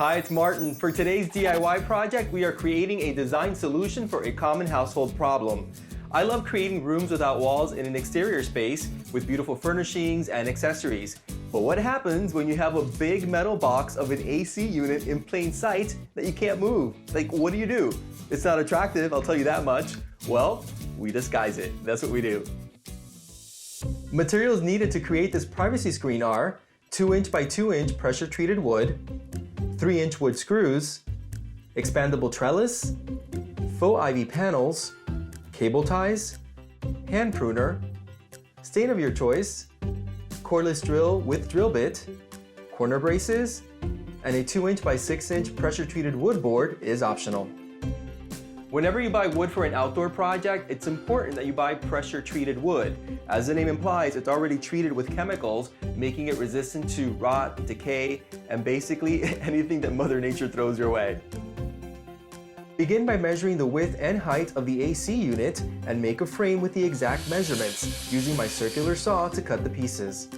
Hi, it's Martin. For today's DIY project, we are creating a design solution for a common household problem. I love creating rooms without walls in an exterior space with beautiful furnishings and accessories. But what happens when you have a big metal box of an AC unit in plain sight that you can't move? Like, what do? It's not attractive, I'll tell you that much. Well, we disguise it. That's what we do. Materials needed to create this privacy screen are 2" by 2" pressure-treated wood, 3" wood screws, expandable trellis, faux ivy panels, cable ties, hand pruner, stain of your choice, cordless drill with drill bit, corner braces, and a 2" by 6" pressure-treated wood board is optional. Whenever you buy wood for an outdoor project, it's important that you buy pressure-treated wood. As the name implies, it's already treated with chemicals, making it resistant to rot, decay, and basically anything that Mother Nature throws your way. Begin by measuring the width and height of the AC unit and make a frame with the exact measurements, using my circular saw to cut the pieces.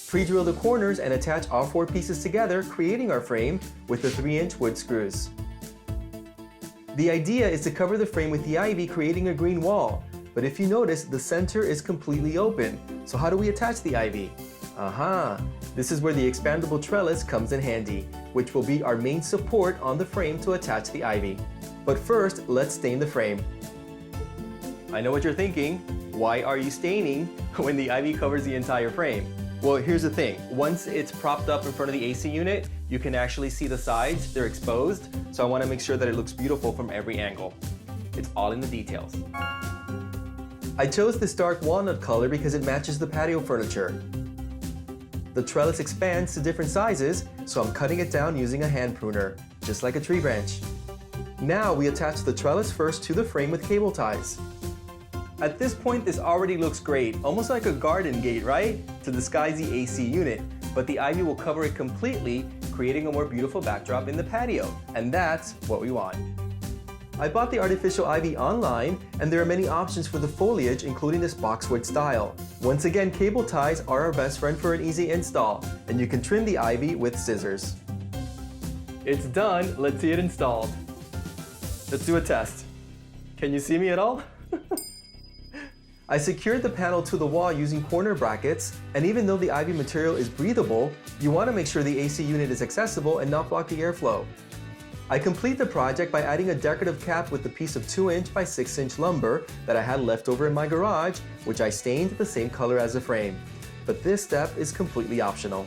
Pre-drill the corners and attach all 4 pieces together, creating our frame with the 3" wood screws. The idea is to cover the frame with the ivy, creating a green wall. But if you notice, the center is completely open. So how do we attach the ivy? This is where the expandable trellis comes in handy, which will be our main support on the frame to attach the ivy. But first, let's stain the frame. I know what you're thinking. Why are you staining when the ivy covers the entire frame? Well, here's the thing. Once it's propped up in front of the AC unit, you can actually see the sides. They're exposed, so I want to make sure that it looks beautiful from every angle. It's all in the details. I chose this dark walnut color because it matches the patio furniture. The trellis expands to different sizes, so I'm cutting it down using a hand pruner, just like a tree branch. Now we attach the trellis first to the frame with cable ties. At this point, this already looks great, almost like a garden gate, right? To disguise the AC unit, but the ivy will cover it completely, creating a more beautiful backdrop in the patio, and that's what we want. I bought the artificial ivy online, and there are many options for the foliage, including this boxwood style. Once again, cable ties are our best friend for an easy install, and you can trim the ivy with scissors. It's done, let's see it installed. Let's do a test. Can you see me at all? I secured the panel to the wall using corner brackets, and even though the ivy material is breathable, you want to make sure the AC unit is accessible and not block the airflow. I complete the project by adding a decorative cap with a piece of 2" by 6" lumber that I had left over in my garage, which I stained the same color as the frame. But this step is completely optional.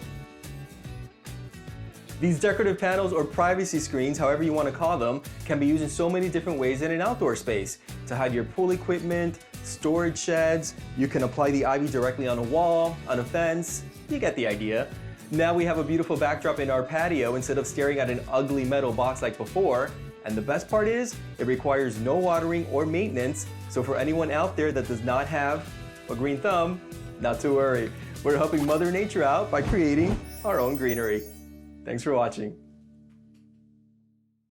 These decorative panels or privacy screens, however you want to call them, can be used in so many different ways in an outdoor space. To hide your pool equipment, storage sheds, you can apply the ivy directly on a wall, on a fence, you get the idea. Now we have a beautiful backdrop in our patio instead of staring at an ugly metal box like before. And the best part is, it requires no watering or maintenance, so for anyone out there that does not have a green thumb, not to worry. We're helping Mother Nature out by creating our own greenery. Thanks for watching.